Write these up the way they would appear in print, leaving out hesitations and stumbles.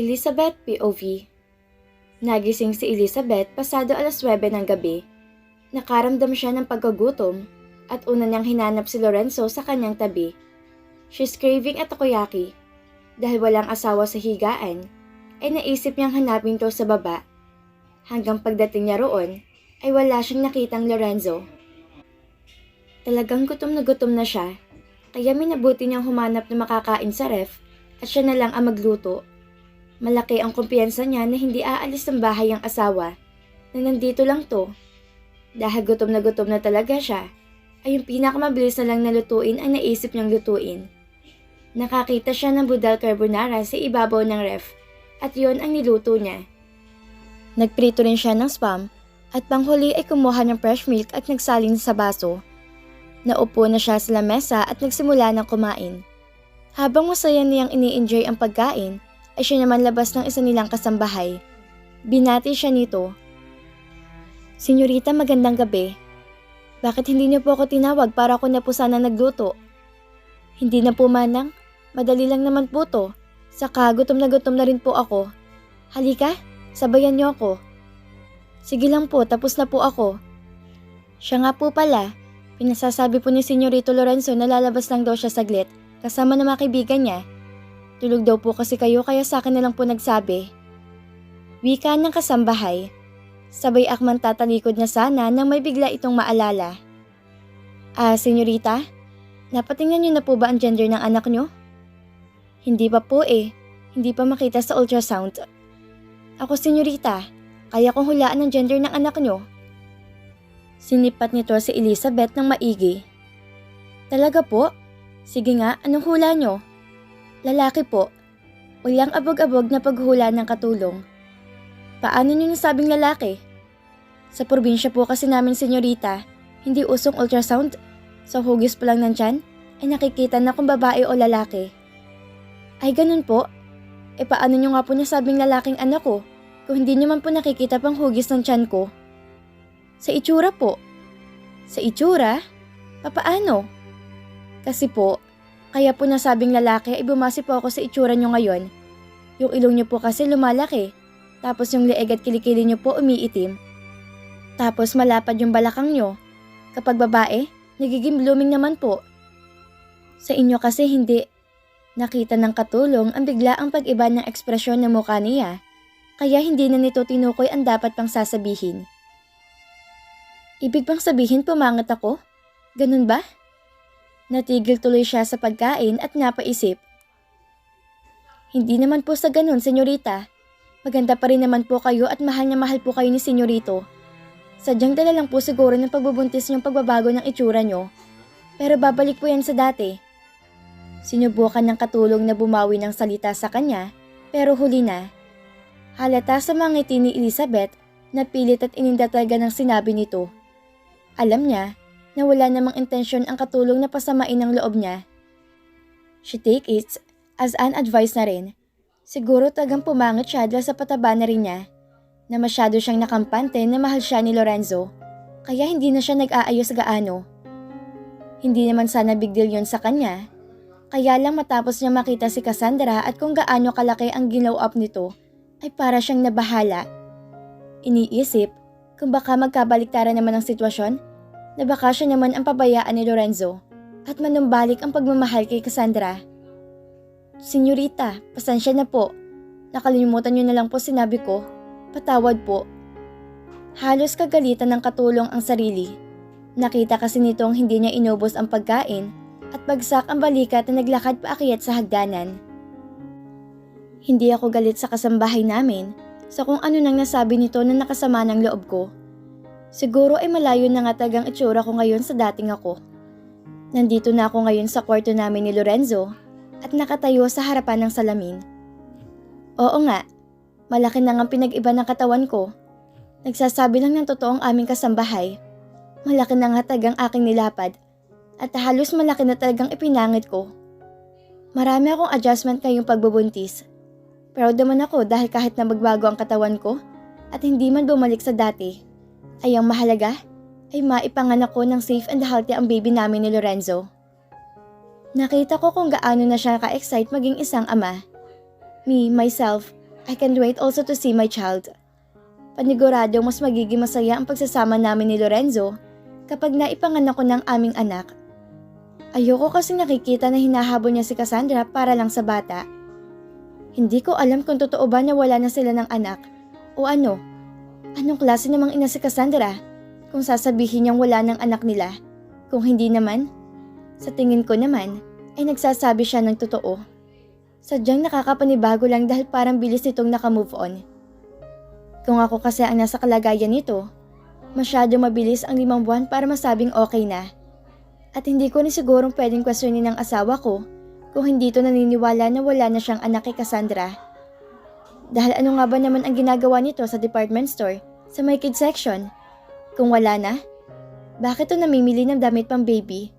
Elizabeth POV. Nagising si Elizabeth pasado 9:00 ng gabi. Nakaramdam siya ng pagkagutom at una niyang hinanap si Lorenzo sa kanyang tabi. She's craving a takoyaki. Dahil walang asawa sa higaan, ay naisip niyang hanapin to sa baba. Hanggang pagdating niya roon, ay wala siyang nakitang Lorenzo. Talagang gutom na siya, kaya minabuti niyang humanap na makakain sa ref at siya na lang ang magluto. Malaki ang kumpiyansa niya na hindi aalis ng bahay ang asawa, na nandito lang to. Dahil gutom na talaga siya, ay yung pinakamabilis na lang na lutuin ang naisip niyang lutuin. Nakakita siya ng budal carbonara sa ibabaw ng ref at yon ang niluto niya. Nagprito rin siya ng spam at panghuli ay kumuha ng fresh milk at nagsalin sa baso. Naupo na siya sa lamesa at nagsimula ng kumain. Habang masaya niyang ini-enjoy ang pagkain, ay siya naman labas ng isa nilang kasambahay. Binati siya nito. "Senyorita, magandang gabi. Bakit hindi niyo po ako tinawag para ako na po sana nagluto?" "Hindi na po manang, madali lang naman po to. Saka gutom na rin po ako. Halika, sabayan niyo ako." "Sige lang po, tapos na po ako." Siya nga po pala, pinasasabi po ni Senyorito Lorenzo na lalabas lang daw siya saglit kasama ng mga kaibigan niya. Tulog daw po kasi kayo kaya sa akin na lang po nagsabi. Wika ng kasambahay. Sabay akmang tatalikod na sana nang may bigla itong maalala. Senyorita, napatingnan niyo na po ba ang gender ng anak niyo?" "Hindi pa po eh. Hindi pa makita sa ultrasound." "Ako, senyorita, kaya kong hulaan ang gender ng anak niyo." Sinipat nito si Elizabeth ng maigi. "Talaga po? Sige nga, anong hula niyo?" "Lalaki po." Walang abog-abog na paghula ng katulong. "Paano niyo nasabing lalaki?" "Sa probinsya po kasi namin, senyorita, hindi usong ultrasound. Sa hugis pa lang ng tiyan, ay nakikita na kung babae o lalaki." "Ay ganun po? Paano niyo nga po nasabing lalaking anak ko kung hindi niyo man po nakikita pang hugis ng tiyan ko?" "Sa itsura po." "Sa itsura? Papaano?" "Kasi po, kaya po nasabing lalaki ay bumase po ako sa itsura niyo ngayon. Yung ilong niyo po kasi lumalaki, tapos yung leeg at kilikili niyo po umiitim. Tapos malapad yung balakang niyo. Kapag babae, nagiging blooming naman po. Sa inyo kasi hindi." Nakita ng katulong ang biglaang pag-iba ng ekspresyon ng mukha niya, kaya hindi na nito tinukoy ang dapat pang sasabihin. "Ibig bang sabihin pumangat ako? Ganun ba?" Natigil tuloy siya sa pagkain at napaisip. "Hindi naman po sa ganun, senyorita. Maganda pa rin naman po kayo at mahal na mahal po kayo ni senyorito. Sadyang dala lang po siguro ng pagbubuntis niyong pagbabago ng itsura niyo. Pero babalik po yan sa dati." Sinubukan ng katulong na bumawi ng salita sa kanya, pero huli na. Halata sa mga ngiti ni Elizabeth na pilit at ininda talaga ng sinabi nito. Alam niya na wala namang intensyon ang katulong na pasamain ang loob niya. She take it as an advice na rin. Siguro tagang pumangit siya dahil sa pataba na rin niya, na masyado siyang nakampante na mahal siya ni Lorenzo, kaya hindi na siya nag-aayos gaano. Hindi naman sana big deal yun sa kanya, kaya lang matapos niya makita si Cassandra at kung gaano kalaki ang glow up nito, ay para siyang nabahala. Iniisip kung baka magkabaliktaran naman ang sitwasyon, na baka siya naman ang pabayaan ni Lorenzo at manumbalik ang pagmamahal kay Cassandra. "Senyorita, pasensya na po. Nakalimutan niyo na lang po sinabi ko. Patawad po." Halos kagalitan ng katulong ang sarili. Nakita kasi nitong hindi niya inubos ang pagkain at bagsak ang balikat na naglakad paakyat sa hagdanan. "Hindi ako galit sa kasambahay namin sa kung ano nang nasabi nito na nakasama ng loob ko. Siguro ay malayo na nga tagang itsura ko ngayon sa dating ako. Nandito na ako ngayon sa kwarto namin ni Lorenzo at nakatayo sa harapan ng salamin. Oo nga, malaki na nga pinag-iba ng katawan ko. Nagsasabi lang ng totoo ang aming kasambahay. Malaki na nga tagang aking nilapad at halos malaki na talagang ipinangit ko. Marami akong adjustment ngayong pagbubuntis. Proud naman ako dahil kahit na magbago ang katawan ko at hindi man bumalik sa dati, ay ang mahalaga ay maipanganak ko ng safe and healthy ang baby namin ni Lorenzo." Nakita ko kung gaano na siya ka-excite maging isang ama. Me, myself, I can't wait also to see my child. Paniguradong mas magiging masaya ang pagsasama namin ni Lorenzo kapag naipanganak ko ng aming anak. Ayoko kasi nakikita na hinahabol niya si Cassandra para lang sa bata. Hindi ko alam kung totoo ba na wala na sila ng anak o ano. Anong klase namang ina si Cassandra kung sasabihin niyang wala ng anak nila? Kung hindi naman, sa tingin ko naman ay nagsasabi siya ng totoo. Sadyang nakakapanibago lang dahil parang bilis nitong nakamove on. Kung ako kasi ang nasa kalagayan nito, masyado mabilis ang 5 buwan para masabing okay na. At hindi ko ni sigurong pwedeng questionin ng asawa ko kung hindi ito naniniwala na wala na siyang anak kay Cassandra. Dahil ano nga ba naman ang ginagawa nito sa department store sa may kids section? Kung wala na, bakit ito namimili ng damit pang baby?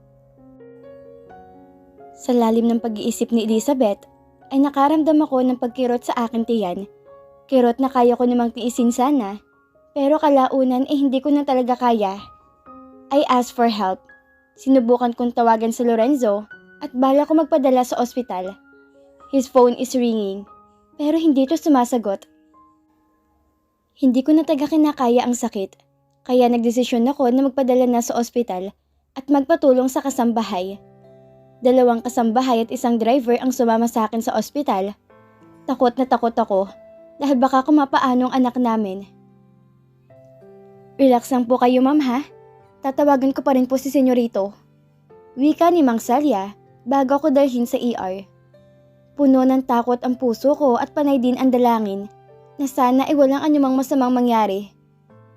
Sa lalim ng pag-iisip ni Elizabeth, ay nakaramdam ako ng pagkirot sa aking tiyan. Kirot na kaya ko namang tiisin sana, pero kalaunan hindi ko na talaga kaya. I asked for help. Sinubukan kong tawagan si Lorenzo at bala ko magpadala sa ospital. His phone is ringing, pero hindi ito sumasagot. Hindi ko na taga kinakaya ang sakit, kaya nagdesisyon ako na magpadala na sa ospital at magpatulong sa kasambahay. 2 kasambahay at 1 driver ang sumama sa akin sa ospital. Takot na takot ako dahil baka kumapaano ang anak namin. Relax lang po kayo ma'am ha. Tatawagan ko pa rin po si senyorito. Wika ni Mang Celia bago ako dalhin sa ER. Puno ng takot ang puso ko at panay din ang dalangin na sana ay walang anumang masamang mangyari.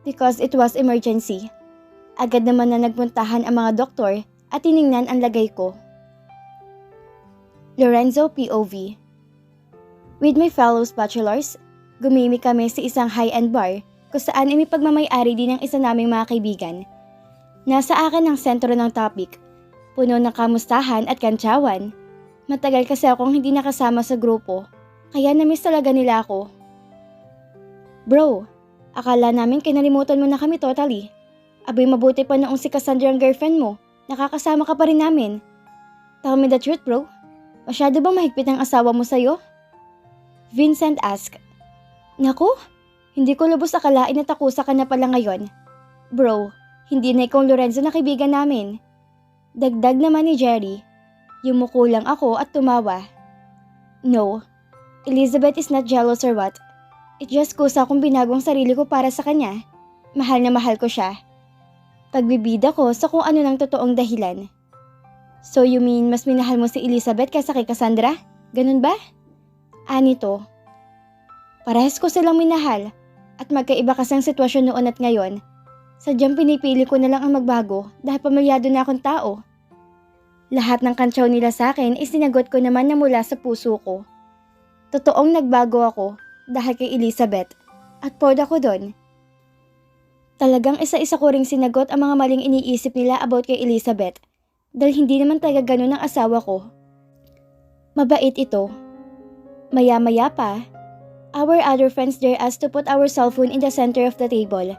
Because it was emergency. Agad naman na nagpuntahan ang mga doktor at tiningnan ang lagay ko. Lorenzo POV. With my fellow bachelors, gumimik kami sa isang high-end bar kung saan ay may pagmamay-ari din ng isa naming mga kaibigan. Nasa akin ang sentro ng topic, puno ng kamustahan at kantsawan. Matagal kasi akong hindi nakasama sa grupo, kaya namiss talaga nila ako. Bro, akala namin kinalimutan mo na kami totally. Abay mabuti pa noong si Cassandra ang girlfriend mo, nakakasama ka pa rin namin. Tell me the truth bro, masyado bang mahigpit ang asawa mo sa'yo? Vincent asked. Naku, hindi ko lubos akalain na takusa ka na pala ngayon. Bro, hindi na ikaw Lorenzo na kaibigan namin. Dagdag naman ni Jerry. Yumuko lang ako at tumawa. No, Elizabeth is not jealous or what. It just kusa akong binagong sarili ko para sa kanya. Mahal na mahal ko siya. Pagbibida ko sa kung ano ng totoong dahilan. So you mean mas minahal mo si Elizabeth kaysa kay Cassandra? Ganun ba? Anito. Parehas ko silang minahal at magkaiba kasi ang sitwasyon noon at ngayon. Sadyang pinipili ko na lang ang magbago dahil pamilyado na akong tao. Lahat ng kantsaw nila sa akin ay sinagot ko naman na mula sa puso ko. Totoong nagbago ako dahil kay Elizabeth at proud ako doon. Talagang isa-isa ko ring sinagot ang mga maling iniisip nila about kay Elizabeth dahil hindi naman talaga ganun ang asawa ko. Mabait ito. Maya-maya pa, our other friends dare us to put our cellphone in the center of the table.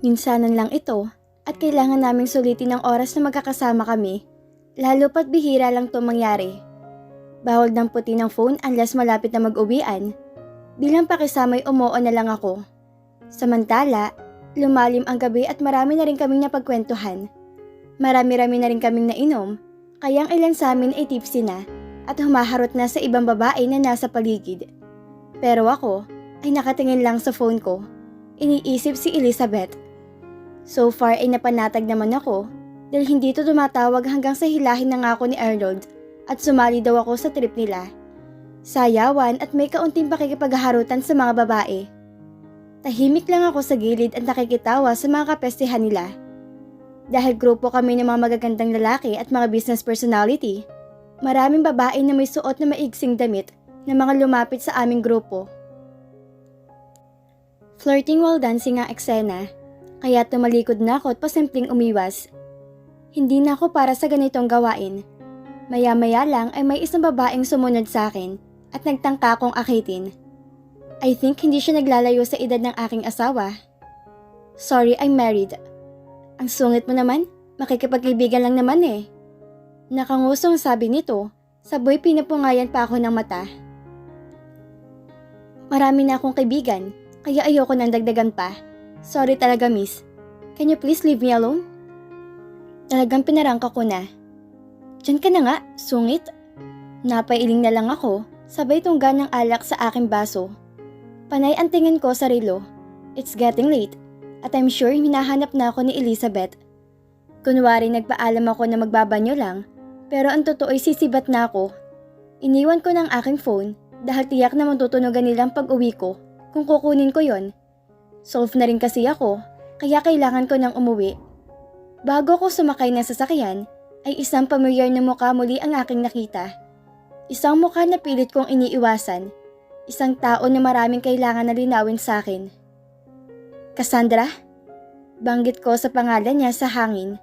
Minsanan lang ito at kailangan naming sulitin ang oras na magkakasama kami, lalo pat bihira lang ito mangyari. Bawal damputin ng phone unless malapit na mag-uwian. Bilang pakisamay umuo na lang ako. Samantala, lumalim ang gabi at marami na rin kaming napagkwentuhan. Marami-rami na rin kaming nainom, kaya ang ilan sa amin ay tipsy na at humaharot na sa ibang babae na nasa paligid. Pero ako ay nakatingin lang sa phone ko. Iniisip si Elizabeth. So far ay napanatag naman ako dahil hindi ito tumatawag hanggang sa hilahin na nga ako ni Arnold at sumali daw ako sa trip nila. Sayawan at may kaunting pakikipagharutan sa mga babae. Tahimik lang ako sa gilid at nakikitawa sa mga kapestihan nila. Dahil grupo kami ng mga magagandang lalaki at mga business personality, maraming babae na may suot na maigsing damit na mga lumapit sa aming grupo. Flirting while dancing ang eksena, kaya tumalikod na ako at pasimpleng umiwas. Hindi na ako para sa ganitong gawain. Maya-maya lang ay may isang babaeng sumunod sa akin at nagtangka akong akitin. I think hindi siya naglalayo sa edad ng aking asawa. Sorry, I'm married. Ang sungit mo naman, makikipagkaibigan lang naman eh. Nakangusong sabi nito, sabay pinapungayan pa ako ng mata. Marami na akong kaibigan, kaya ayoko nang dagdagan pa. Sorry talaga, miss. Can you please leave me alone? Talagang pinarangka ko na. Diyan ka na nga, sungit. Napailing na lang ako, sabay tungga ng alak sa aking baso. Panay ang tingin ko sa relo. It's getting late, at I'm sure hinahanap na ako ni Elizabeth. Kunwari nagpaalam ako na magbabanyo lang, pero ang totoo'y sisibat na ako. Iniwan ko ng aking phone dahil tiyak na matutunugan nilang pag-uwi ko kung kukunin ko yon. Solve na rin kasi ako, kaya kailangan ko nang umuwi. Bago ko sumakay ng sasakyan, ay isang pamilyar na mukha muli ang aking nakita. Isang mukha na pilit kong iniiwasan. Isang tao na maraming kailangan na linawin sa akin. Cassandra? Banggit ko sa pangalan niya sa hangin.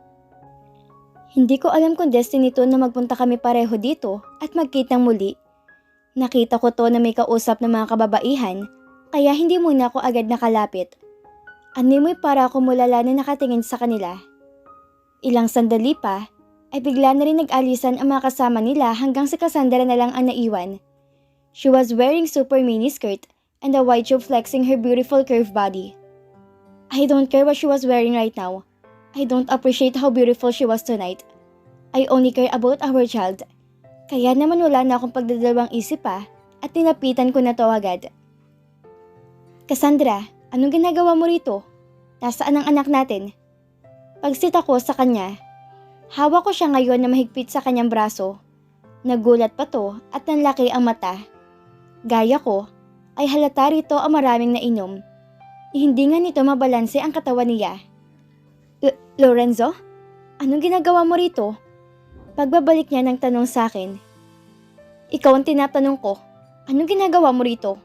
Hindi ko alam kung destiny to na magpunta kami pareho dito at magkitang muli. Nakita ko to na may kausap ng mga kababaihan, kaya hindi muna ako agad nakalapit. Animoy para ako mulala na nakatingin sa kanila. Ilang sandali pa, ay bigla na rin nag-alisan ang mga kasama nila hanggang si Cassandra na lang ang naiwan. She was wearing super mini skirt and a wide tube flexing her beautiful curved body. I don't care what she was wearing right now. I don't appreciate how beautiful she was tonight. I only care about our child. Kaya naman wala na akong pagdadalawang isip pa at tinapitan ko na to agad. Cassandra, anong ginagawa mo rito? Nasaan ang anak natin? Pagsit ako sa kanya, hawak ko siya ngayon na mahigpit sa kanyang braso. Nagulat pa to at nanlaki ang mata. Gaya ko, ay halata rito ang maraming nainom. Hindi nga nito mabalanse ang katawan niya. Lorenzo? Anong ginagawa mo rito? Pagbabalik niya ng tanong sa akin. Ikaw ang tinatanong ko. Anong ginagawa mo rito?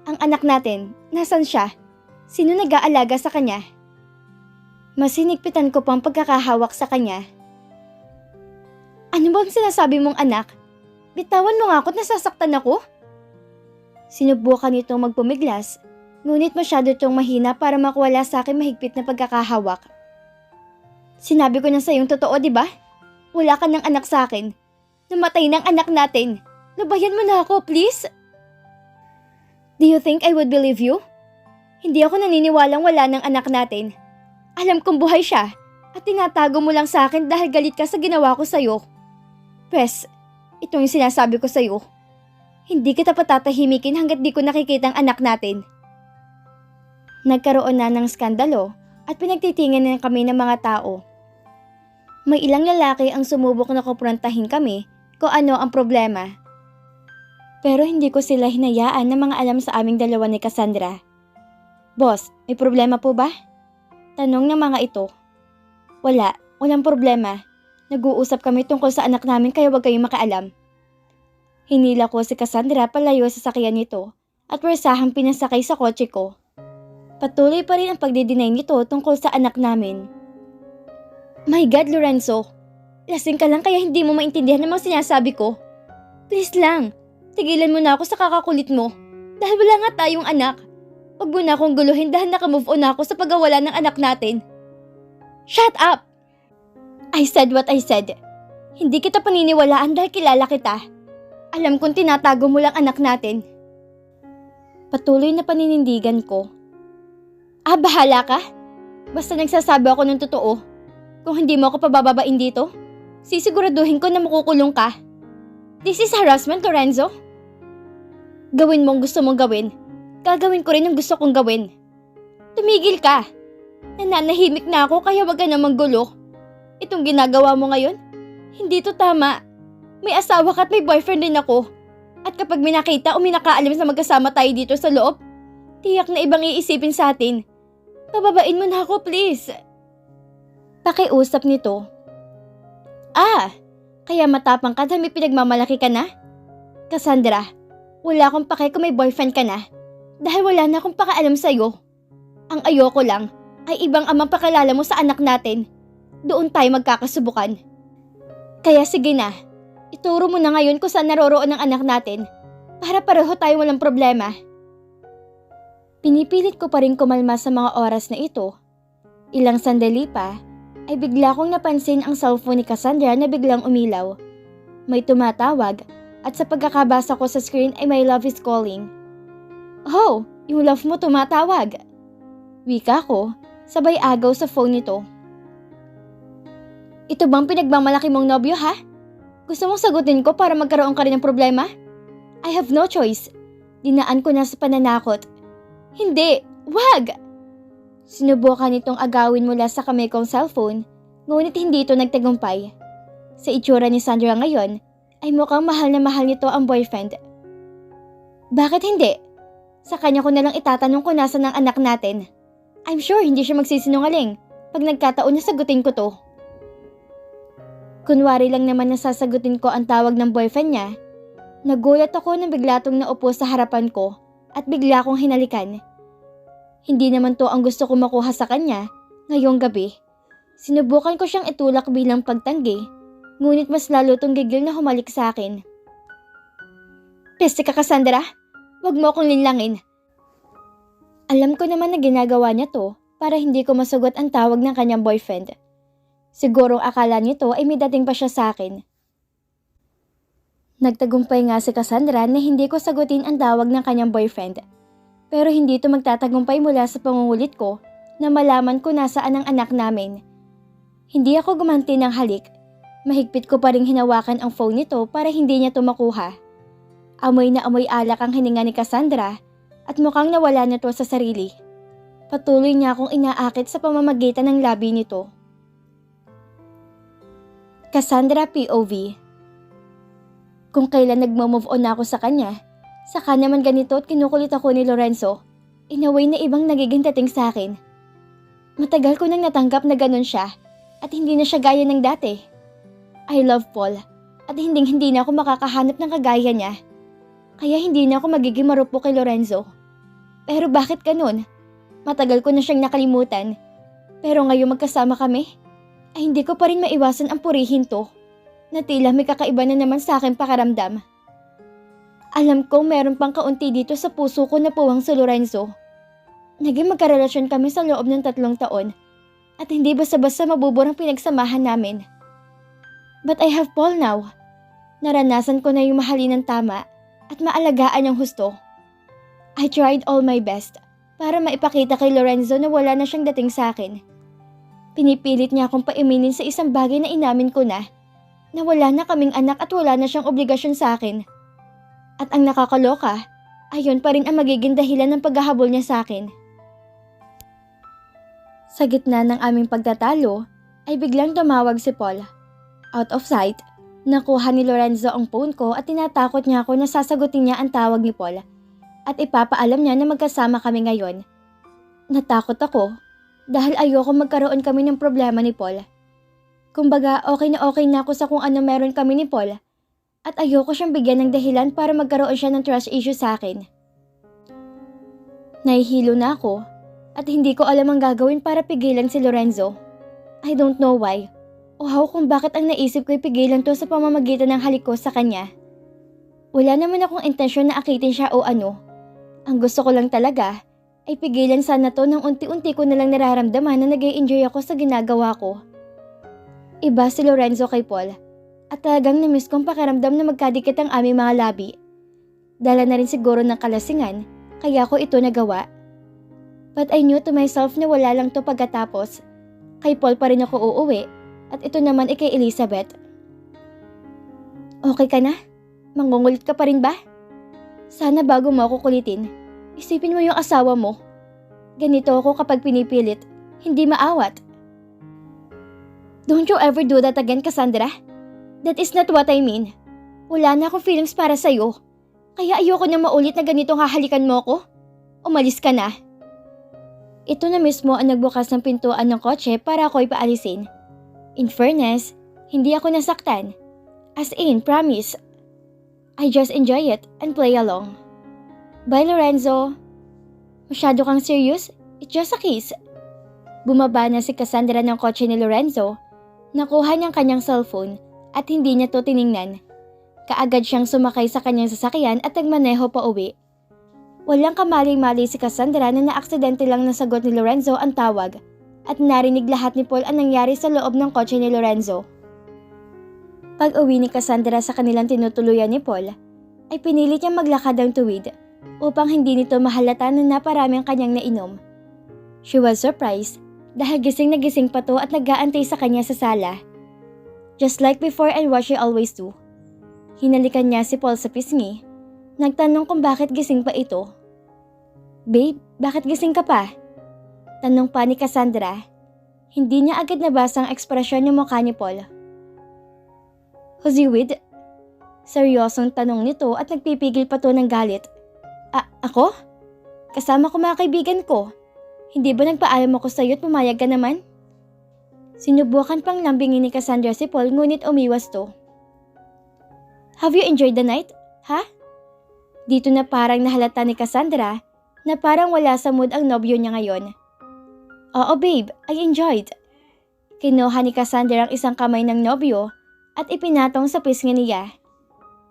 Ang anak natin, nasan siya? Sino nag-aalaga sa kanya? Masinigpitan ko pang pagkakahawak sa kanya. Ano bang sinasabi mong anak? Bitawan mo nga ako't nasasaktan ako? Sinubukan nitong magpumiglas, ngunit masyado itong mahina para makuwala sa akin mahigpit na pagkakahawak. Sinabi ko na sa iyong totoo, di ba? Wala ka ng anak sa akin. Namatay ng anak natin. Labayan mo na ako, please. Do you think I would believe you? Hindi ako naniniwalang wala ng anak natin. Alam kong buhay siya at tinatago mo lang sa akin dahil galit ka sa ginawa ko sa'yo. Pes, ito yung sinasabi ko sa'yo. Hindi kita patatahimikin hanggat di ko nakikita ang anak natin. Nagkaroon na ng skandalo at pinagtitingan na kami ng mga tao. May ilang lalaki ang sumubok na kumprontahin kami kung ano ang problema. Pero hindi ko sila hinayaan na mga alam sa aming dalawa ni Cassandra. Boss, may problema po ba? Tanong ng mga ito. Walang problema. Nag-uusap kami tungkol sa anak namin kaya wag kayong makialam. Hinila ko si Cassandra palayo sa sakyan nito at wersahang pinasakay sa kotse ko. Patuloy pa rin ang pagdidinay nito tungkol sa anak namin. My God, Lorenzo. Lasing ka lang kaya hindi mo maintindihan ang mga sinasabi ko. Please lang, tigilan mo na ako sa kakakulit mo. Dahil wala nga tayong anak. Huwag mo na akong guluhin dahil nakamove on ako sa pagkawala ng anak natin. Shut up! I said what I said. Hindi kita paniniwalaan dahil kilala kita. Alam kong tinatago mo lang anak natin. Patuloy na paninindigan ko. Bahala ka? Basta nagsasabi ako ng totoo. Kung hindi mo ako pabababain dito, sisiguraduhin ko na makukulong ka. This is harassment, Lorenzo. Gawin mo ang gusto mong gawin. Gagawin ko rin ang gusto kong gawin. Tumigil ka. Nananahimik na ako kaya wag ka na manggulo. Itong ginagawa mo ngayon, hindi to tama. May asawa ka at may boyfriend din ako. At kapag may nakita o may nakaalam sa magkasama tayo dito sa loob, tiyak na ibang iisipin sa atin. Pababain mo na ako, please. Pakiusap nito. Kaya matapang ka dahil may pinagmamalaki ka na? Cassandra, wala akong pake kung may boyfriend ka na. Dahil wala na akong pakialam sa'yo. Ang ayoko lang ay ibang amang pakilala mo sa anak natin. Doon tayo magkakasubukan. Kaya sige na, ituro mo na ngayon kung saan naroroon ang anak natin para pareho tayo walang problema. Pinipilit ko pa rin kumalma sa mga oras na ito. Ilang sandali pa, ay bigla kong napansin ang cellphone ni Cassandra na biglang umilaw. May tumatawag at sa pagkakabasa ko sa screen ay my love is calling. Oh, yung love mo tumatawag. Wika ko, sabay agaw sa phone nito. Ito bang pinagmamalaki mong nobyo ha? Gusto mong sagutin ko para magkaroon ka rin ng problema? I have no choice. Dinaan ko na sa pananakot. Hindi, wag! Sinubukan nitong agawin mula sa kamay kong cellphone, ngunit hindi ito nagtagumpay. Sa itsura ni Sandra ngayon, ay mukhang mahal na mahal nito ang boyfriend. Bakit hindi? Sa kanya ko nalang itatanong kung nasan ang anak natin. I'm sure hindi siya magsisinungaling pag nagkataon na sagutin ko to. Kunwari lang naman na sasagutin ko ang tawag ng boyfriend niya. Nagulat ako nang bigla tong naupo sa harapan ko at bigla kong hinalikan. Hindi naman to ang gusto ko makuha sa kanya ngayong gabi. Sinubukan ko siyang itulak bilang pagtanggi, ngunit mas lalo tong gigil na humalik sa akin. Peste ka, Cassandra! Huwag mo akong linlangin. Alam ko naman na ginagawa niya to para hindi ko masugot ang tawag ng kanyang boyfriend. Sigurong akala nito ay may dating pa siya sa akin. Nagtagumpay nga si Cassandra na hindi ko sagutin ang tawag ng kanyang boyfriend. Pero hindi ito magtatagumpay mula sa pangungulit ko na malaman ko nasaan ang anak namin. Hindi ako gumanti ng halik. Mahigpit ko pa ring hinawakan ang phone nito para hindi niya ito makuha. Amoy na amoy alak ang hininga ni Cassandra at mukhang nawala na ito sa sarili. Patuloy niya akong inaakit sa pamamagitan ng labi nito. Cassandra POV. Kung kailan nagmo-move on ako sa kanya, saka naman ganito at kinukulit ako ni Lorenzo, in a way na ibang nagiging dating sa akin. Matagal ko nang natanggap na ganun siya at hindi na siya gaya ng dati. I love Paul at hindi na ako makakahanap ng kagaya niya. Kaya hindi na ako magiging marupok kay Lorenzo. Pero bakit ganun? Matagal ko na siyang nakalimutan. Pero ngayon magkasama kami, ay hindi ko pa rin maiwasan ang purihin to, na tila may kakaiba na naman sa akin pakiramdam. Alam kong meron pang kaunti dito sa puso ko na puwang si Lorenzo. Naging magkarelasyon kami sa loob ng 3 taon, at hindi basta-basta mabuburang pinagsamahan namin. But I have Paul now. Naranasan ko na yung mahalin ng tama at maalagaan yung husto. I tried all my best para maipakita kay Lorenzo na wala na siyang dating sa akin. Pinipilit niya akong paiminin sa isang bagay na inamin ko na wala na kaming anak at wala na siyang obligasyon sa akin. At ang nakakaloka, ayon pa rin ang magiging dahilan ng paghahabol niya sa akin. Sa gitna ng aming pagtatalo, ay biglang tumawag si Paul. Out of sight, nakuha ni Lorenzo ang phone ko at tinatakot niya ako na sasagutin niya ang tawag ni Paul at ipapaalam niya na magkasama kami ngayon. Natakot ako dahil ayoko magkaroon kami ng problema ni Paul. Kumbaga okay na ako sa kung ano meron kami ni Paul at ayoko siyang bigyan ng dahilan para magkaroon siya ng trust issue sa akin. Nahihilo na ako at hindi ko alam ang gagawin para pigilan si Lorenzo. I don't know why o how kung bakit ang naisip ko'y pigilan to sa pamamagitan ng halik ko sa kanya. Wala naman akong intensyon na akitin siya o ano. Ang gusto ko lang talaga ay pigilan sana to nang unti-unti ko nalang nararamdaman na nag-i-enjoy ako sa ginagawa ko. Iba si Lorenzo kay Paul at talagang na-miss kong pakiramdam na magkadikit ang aming mga labi. Dala na rin siguro ng kalasingan kaya ko ito nagawa. But I knew to myself na wala lang to pagkatapos. Kay Paul pa rin ako uuwi at ito naman ay kay Elizabeth. Okay ka na? Mangungulit ka pa rin ba? Sana bago mo ako kulitin, isipin mo yung asawa mo. Ganito ako kapag pinipilit, hindi maawat. Don't you ever do that again, Cassandra? That is not what I mean. Wala na akong feelings para sa'yo. Kaya ayoko na maulit na ganitong hahalikan mo ko. Umalis ka na. Ito na mismo ang nagbukas ng pintuan ng kotse para ako ipaalisin. In fairness, hindi ako nasaktan. As in, promise. I just enjoy it and play along. Bye, Lorenzo. Masyado kang serious? It's just a kiss. Bumaba na si Cassandra ng kotse ni Lorenzo. Nakuha niyang kanyang cellphone at hindi niya to tiningnan. Kaagad siyang sumakay sa kanyang sasakyan at nagmaneho pa uwi. Walang kamali-mali si Cassandra na naaksidente lang nasagot ni Lorenzo ang tawag at narinig lahat ni Paul ang nangyari sa loob ng kotse ni Lorenzo. Pag uwi ni Cassandra sa kanilang tinutuluyan ni Paul, ay pinilit niyang maglakad ng tuwid upang hindi nito mahalata na naparami ang kanyang nainom. She was surprised dahil gising na gising pa to at nag-aantay sa kanya sa sala. Just like before and what she always do. Hinalikan niya si Paul sa pisngi. Nagtanong kung bakit gising pa ito. "Babe, bakit gising ka pa?" Tanong pa ni Cassandra. Hindi niya agad nabasa ang ekspresyon ng mukha ni Paul. "Who's you with?" Seryosong tanong nito at nagpipigil pa to ng galit. Ako? Kasama ko mga kaibigan ko. Hindi ba nagpaalam ako sa'yo at pumayag ka naman?" Sinubukan pang lambingin ni Cassandra si Paul ngunit umiwas to. "Have you enjoyed the night? Ha?" Dito na parang nahalata ni Cassandra na parang wala sa mood ang nobyo niya ngayon. "Oo babe, I enjoyed." Kinuha ni Cassandra ang isang kamay ng nobyo at ipinatong sa pisngi niya.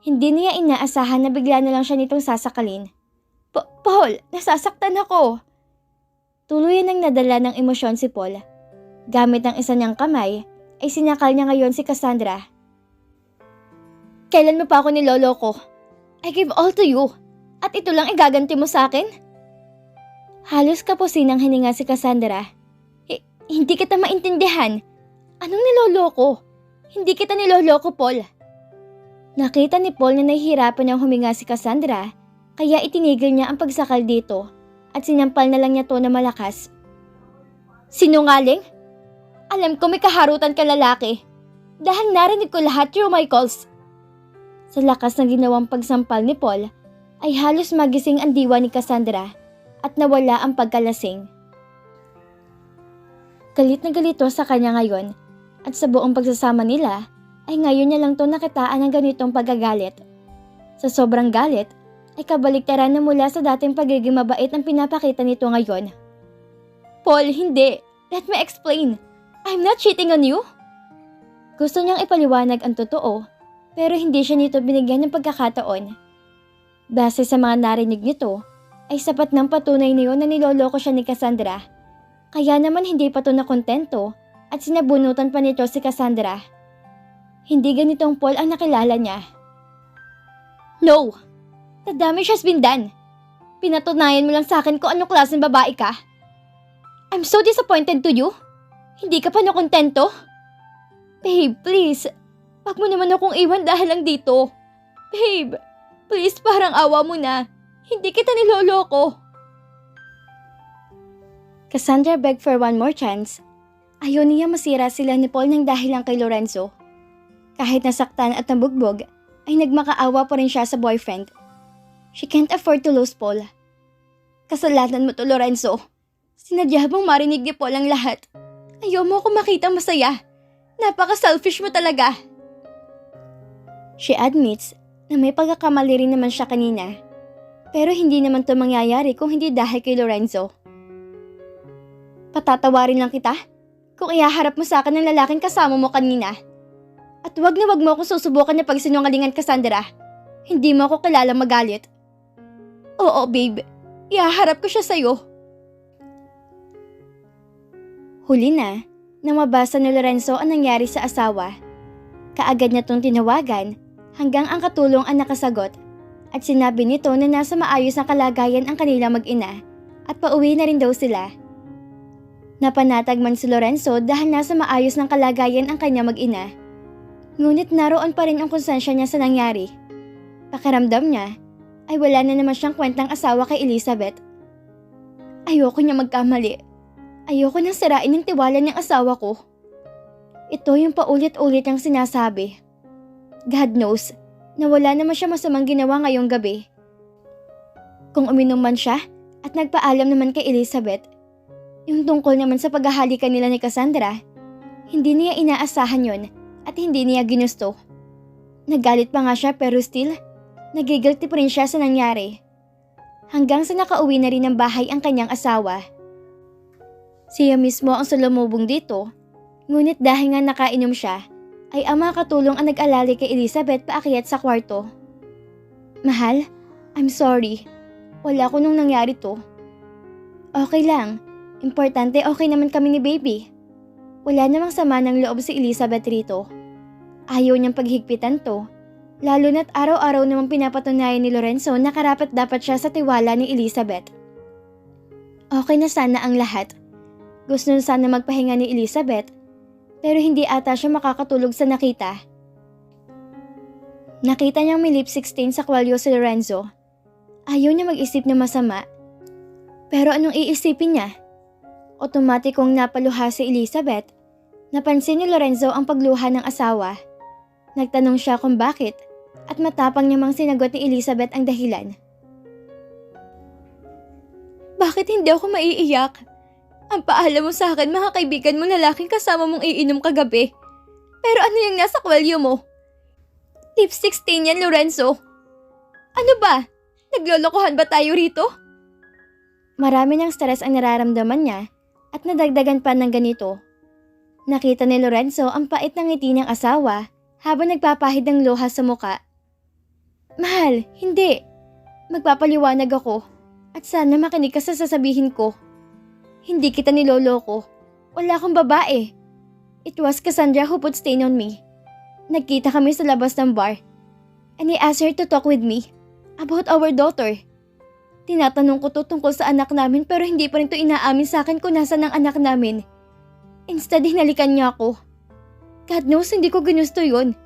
Hindi niya inaasahan na bigla na lang siya nitong sasakalin. Paul, nasasaktan ako." Tuluyan ang nadala ng emosyon si Paul. Gamit ang isa niyang kamay, ay sinakal niya ngayon si Cassandra. "Kailan mo pa ako niloloko? I gave all to you, at ito lang igaganti mo sa akin?" Halos kapusin ang hininga si Cassandra. Hindi kita maintindihan. Anong niloloko? Hindi kita niloloko, Paul." Nakita ni Paul na nahihirapan niyang huminga si Cassandra, kaya itinigil niya ang pagsakal dito at sinampal na lang niya to na malakas. "Sinungaling? Alam ko may kaharutan ka lalaki dahil narinig ko lahat through my calls." Sa lakas ng ginawang pagsampal ni Paul ay halos magising ang diwa ni Cassandra at nawala ang pagkalasing. Galit na galit to sa kanya ngayon at sa buong pagsasama nila ay ngayon niya lang to nakitaan ng ganitong pagagalit. Sa sobrang galit ay kabaliktaran na mula sa dating pagiging mabait ang pinapakita nito ngayon. "Paul, hindi. Let me explain. I'm not cheating on you." Gusto niyang ipaliwanag ang totoo, pero hindi siya nito binigyan ng pagkakataon. Base sa mga narinig nito, ay sapat ng patunay niyon na niloloko siya ni Cassandra. Kaya naman hindi pa to nakontento at sinabunutan pa nito si Cassandra. Hindi ganitong Paul ang nakilala niya. "No! The damage has been done. Pinatunayan mo lang sa akin kung anong klaseng babae ka. I'm so disappointed to you. Hindi ka pa nakontento? Babe, please. Wag mo naman akong iwan dahil lang dito. Babe, please parang awa mo na. Hindi kita niloloko." Cassandra begged for one more chance. Ayaw niya masira sila ni Paul ng dahil lang kay Lorenzo. Kahit nasaktan at nabugbog, ay nagmakaawa pa rin siya sa boyfriend. She can't afford to lose Paul. "Kasalanan mo to, Lorenzo. Sinadya mong marinig ni Paul ang lahat. Ayaw mo ako makitang masaya. Napaka-selfish mo talaga." She admits na may pagkakamali rin naman siya kanina. Pero hindi naman to mangyayari kung hindi dahil kay Lorenzo. "Patatawarin lang kita kung ihaharap mo sa akin ng lalaking kasama mo kanina. At wag na wag mo akong susubukan na pagsinungalingan, Cassandra. Hindi mo ako kilalang magalit." "Oo, babe. Ihaharap ko siya sa'yo." Huli na, nang mabasa ni Lorenzo ang nangyari sa asawa. Kaagad niya itong tinawagan hanggang ang katulong ang nakasagot at sinabi nito na nasa maayos na kalagayan ang kanilang mag-ina at pauwi na rin daw sila. Napanatag man si Lorenzo dahil nasa maayos ng kalagayan ang kanya mag-ina. Ngunit naroon pa rin ang konsensya niya sa nangyari. Pakiramdam niya ay wala na naman siyang kwentang asawa kay Elizabeth. Ayoko niya magkamali. Ayoko nang sirain ang tiwala ng asawa ko. Ito yung paulit-ulit niyang sinasabi. God knows na wala naman siya masamang ginawa ngayong gabi. Kung uminom man siya at nagpaalam naman kay Elizabeth, yung tungkol naman sa paghahalikan nila ni Cassandra, hindi niya inaasahan yon at hindi niya ginusto. Nagalit pa nga siya pero still, nagigilty pa rin siya sa nangyari. Hanggang sa nakauwi na rin ng bahay ang kanyang asawa. Siya mismo ang salumubong dito, ngunit dahil nga nakainom siya, ay ang mga katulong ang nag-alali kay Elizabeth paakyat sa kwarto. "Mahal, I'm sorry. Wala ko nung nangyari to." "Okay lang. Importante okay naman kami ni baby." Wala namang sama ng loob si Elizabeth rito. Ayaw niyang paghigpitan to, Lalo na't araw-araw namang pinapatunayan ni Lorenzo na karapat-dapat siya sa tiwala ni Elizabeth. Okay na sana ang lahat. Gusto na sana magpahinga ni Elizabeth, pero hindi ata siya makakatulog sa nakita. Nakita niyang may lipstick stain sa kwalyo si Lorenzo. Ayaw niya mag-isip na masama. Pero anong iisipin niya? Otomatikong napaluha si Elizabeth. Napansin ni Lorenzo ang pagluha ng asawa. Nagtanong siya kung bakit at matapang niyang sinagot ni Elizabeth ang dahilan. Bakit hindi ako maiiyak? Ang paalam mo sa akin, mga kaibigan mo lalaking kasama mong iinom kagabi. Pero ano yung nasa kwelyo mo? Lipstick stain yan, Lorenzo. Ano ba? Naglolokohan ba tayo rito? Marami ng stress ang nararamdaman niya at nadagdagan pa ng ganito. Nakita ni Lorenzo ang pait ng ngiti ng asawa habang nagpapahid ng luha sa muka. Mahal, hindi. Magpapaliwanag ako at sana makinig ka sa sasabihin ko. Hindi kita niloloko. Wala akong babae. It was Cassandra who put stain on me. Nagkita kami sa labas ng bar and I asked her to talk with me about our daughter. Tinatanong ko to tungkol sa anak namin pero hindi pa rin to inaamin sa akin kung nasan ang anak namin. Instead, hinalikan niya ako. God knows hindi ko ginusto yun.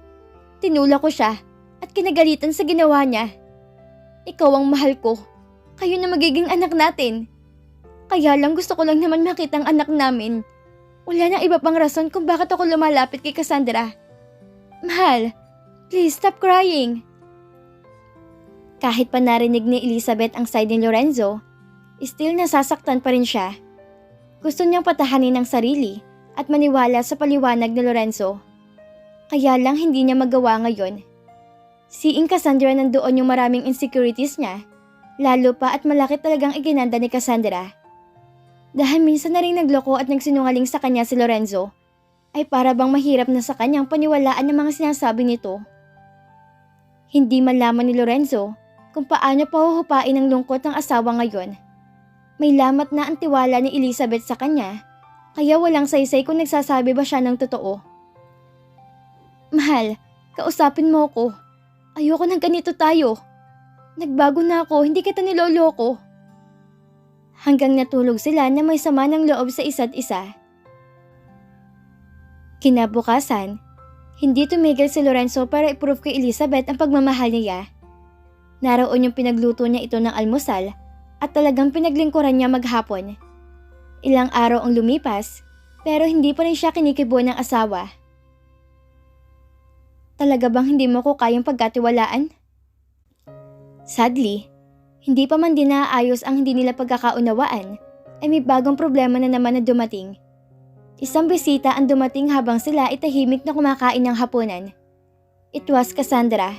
Tinula ko siya at kinagalitan sa ginawa niya. Ikaw ang mahal ko. Kayo na magiging anak natin. Kaya lang gusto ko lang naman makita ang anak namin. Wala nang iba pang rason kung bakit ako lumalapit kay Cassandra. Mahal, please stop crying. Kahit pa narinig ni Elizabeth ang side ni Lorenzo, still nasasaktan pa rin siya. Gusto niyang patahanin ang sarili at maniwala sa paliwanag ni Lorenzo. Kaya lang hindi niya magawa ngayon. Seeing Cassandra nandoon yung maraming insecurities niya, lalo pa at malaki talagang iginanda ni Cassandra. Dahil minsan na rin nagloko at nagsinungaling sa kanya si Lorenzo, ay para bang mahirap na sa kanyang paniwalaan ng mga sinasabi nito. Hindi malaman ni Lorenzo kung paano pahuhupain ang lungkot ng asawa ngayon. May lamat na ang tiwala ni Elizabeth sa kanya, kaya walang saysay kung nagsasabi ba siya ng totoo. Mahal, kausapin mo ko. Ayoko ng ganito tayo. Nagbago na ako, hindi kita niloloko. Hanggang natulog sila na may sama ng loob sa isa't isa. Kinabukasan, hindi tumigil si Lorenzo para i-prove kay Elizabeth ang pagmamahal niya. Naroon yung pinagluto niya ito ng almusal at talagang pinaglingkuran niya maghapon. Ilang araw ang lumipas pero hindi pa rin siya kinikibo ng asawa. Talaga bang hindi mo ko kayang pagkatiwalaan? Sadly, hindi pa man din naaayos ang hindi nila pagkakaunawaan ay may bagong problema na naman na dumating. Isang bisita ang dumating habang sila ay tahimik na kumakain ng hapunan. It was Cassandra.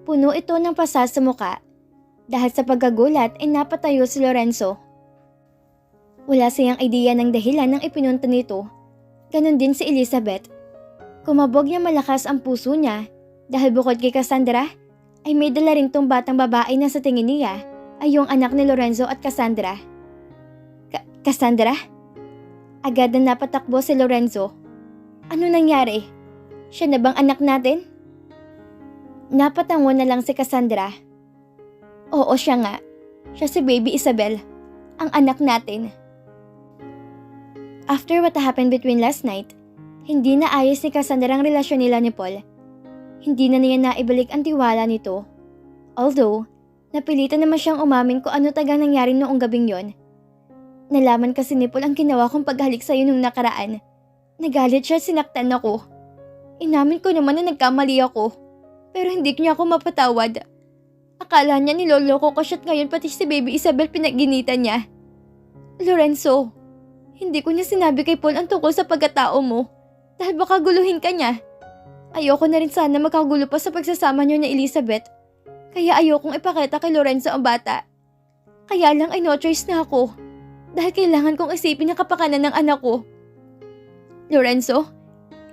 Puno ito ng pasa sa muka. Dahil sa pagkagulat ay napatayo si Lorenzo. Wala siyang idea ng dahilan ng ipinunta nito. Ganon din si Elizabeth. Kumabog niya malakas ang puso niya dahil bukod kay Cassandra ay may dala rin tong batang babae na sa tingin niya ay yung anak ni Lorenzo at Cassandra. Cassandra? Agad na napatakbo si Lorenzo. Ano nangyari? Siya na bang anak natin? Napatango na lang si Cassandra. Oo, siya nga. Siya si Baby Isabel, ang anak natin. After what happened between last night, hindi na ayos ni Cassandra ang relasyon nila ni Paul. Hindi na niya naibalik ang tiwala nito. Although, napilitan naman siyang umamin kung ano tagang nangyari noong gabing yon. Nalaman kasi ni Paul ang ginawa kong paghalik sa'yo nung nakaraan. Nagalit siya at sinaktan ako. Inamin ko naman na nagkamali ako, pero hindi niya ako mapatawad. Akala niya niloloko ko siya at ngayon pati si Baby Isabel pinaginitan niya. Lorenzo, hindi ko niya sinabi kay Paul ang tungkol sa pagkatao mo dahil baka guluhin ka niya. Ayoko na rin sana makagulo pa sa pagsasama niyo ni Elizabeth, kaya ayokong ipakita kay Lorenzo ang bata. Kaya lang ay no choice na ako. Dahil kailangan kong isipin ang kapakanan ng anak ko. Lorenzo,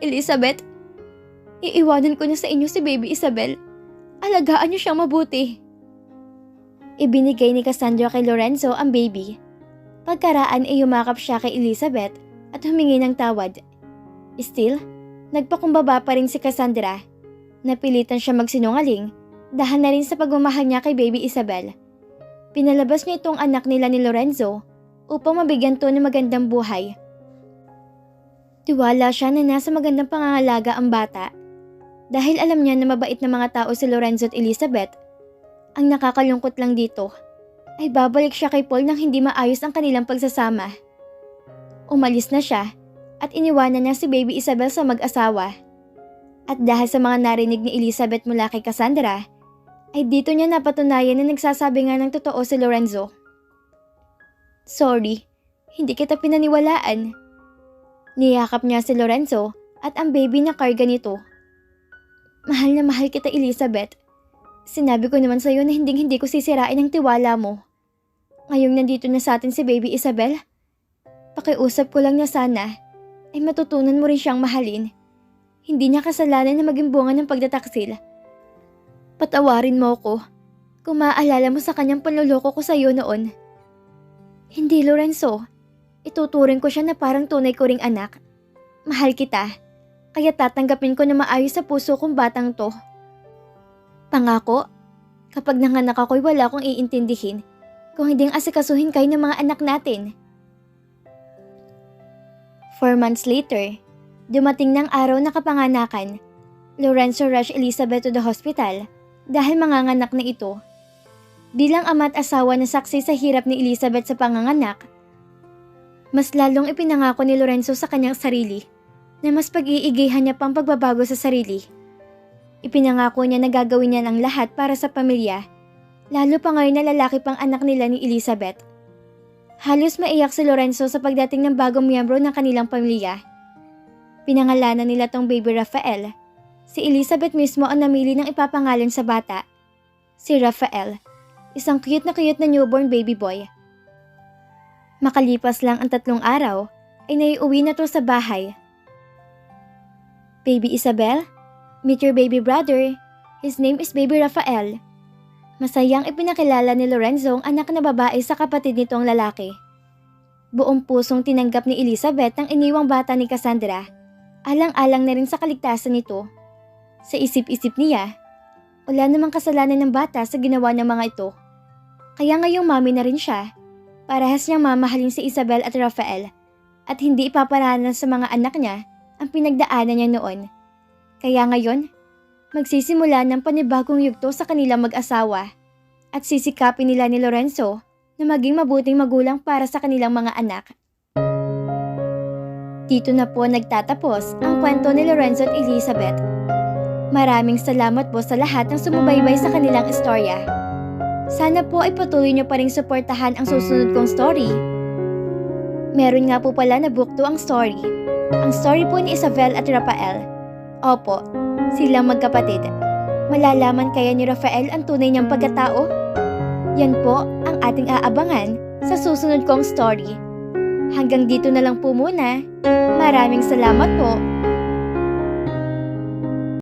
Elizabeth, iiwanan ko na sa inyo si Baby Isabel. Alagaan niyo siyang mabuti. Ibinigay ni Cassandra kay Lorenzo ang baby. Pagkaraan ay yumakap siya kay Elizabeth at humingi ng tawad. Still, nagpakumbaba pa rin si Cassandra. Napilitan siya magsinungaling dahil na rin sa pagmamahal niya kay Baby Isabel. Pinalabas niya itong anak nila ni Lorenzo upang mabigyan to ng magandang buhay. Tiwala siya na nasa magandang pangangalaga ang bata. Dahil alam niya na mabait na mga tao si Lorenzo at Elizabeth, ang nakakalungkot lang dito ay babalik siya kay Paul nang hindi maayos ang kanilang pagsasama. Umalis na siya at iniwanan niya si Baby Isabel sa mag-asawa. At dahil sa mga narinig ni Elizabeth mula kay Cassandra, ay dito niya napatunayan na nagsasabi nga ng totoo si Lorenzo. Sorry, hindi kita pinaniwalaan. Niyakap niya si Lorenzo at ang baby na karga nito. Mahal na mahal kita, Elizabeth. Sinabi ko naman sa'yo na hindi ko sisirain ang tiwala mo. Ngayong nandito na sa atin si Baby Isabel, pakiusap ko lang na sana ay matutunan mo rin siyang mahalin. Hindi niya kasalanan na maging bunga ng pagtataksil. Patawarin mo ko kung maaalala mo sa kanyang panluloko ko sa'yo noon. Hindi, Lorenzo. Ituturing ko siya na parang tunay ko ring anak. Mahal kita. Kaya tatanggapin ko na maayos sa puso kong batang to. Pangako, kapag nanganak ako'y wala akong iintindihin kung hindi ang asikasuhin kayo ng mga anak natin. 4 months later, dumating ng araw na kapanganakan. Lorenzo rushed Elizabeth to the hospital dahil manganganak na ito. Bilang ama at asawa na saksi sa hirap ni Elizabeth sa panganganak, mas lalong ipinangako ni Lorenzo sa kanyang sarili na mas pag-iigihan niya pang pagbabago sa sarili. Ipinangako niya na gagawin niya ang lahat para sa pamilya, lalo pa ngayon na lalaki pang anak nila ni Elizabeth. Halos maiyak si Lorenzo sa pagdating ng bagong miyembro ng kanilang pamilya. Pinangalanan nila tong baby Rafael. Si Elizabeth mismo ang namili ng ipapangalan sa bata. Si Rafael, isang cute na newborn baby boy. Makalipas lang ang 3 araw, ay naiuwi na to sa bahay. Baby Isabel, meet your baby brother. His name is Baby Rafael. Masayang ipinakilala ni Lorenzo ang anak na babae sa kapatid nitong lalaki. Buong pusong tinanggap ni Elizabeth ang iniwang bata ni Cassandra. Alang-alang na rin sa kaligtasan nito. Sa isip-isip niya, wala namang kasalanan ng bata sa ginawa ng mga ito. Kaya ngayong mami na rin siya, parehas niyang mamahalin si Isabel at Rafael at hindi ipaparanan sa mga anak niya ang pinagdaanan niya noon. Kaya ngayon, magsisimula ng panibagong yugto sa kanilang mag-asawa at sisikapin nila ni Lorenzo na maging mabuting magulang para sa kanilang mga anak. Dito na po nagtatapos ang kwento ni Lorenzo at Elizabeth. Maraming salamat po sa lahat ng sumubaybay sa kanilang istorya. Sana po ay patuloy niyo pa ring suportahan ang susunod kong story. Meron nga po pala na book 2 ang story. Ang story po ni Isabel at Rafael. Opo, silang magkapatid. Malalaman kaya ni Rafael ang tunay niyang pagkatao? Yan po ang ating aabangan sa susunod kong story. Hanggang dito na lang po muna. Maraming salamat po.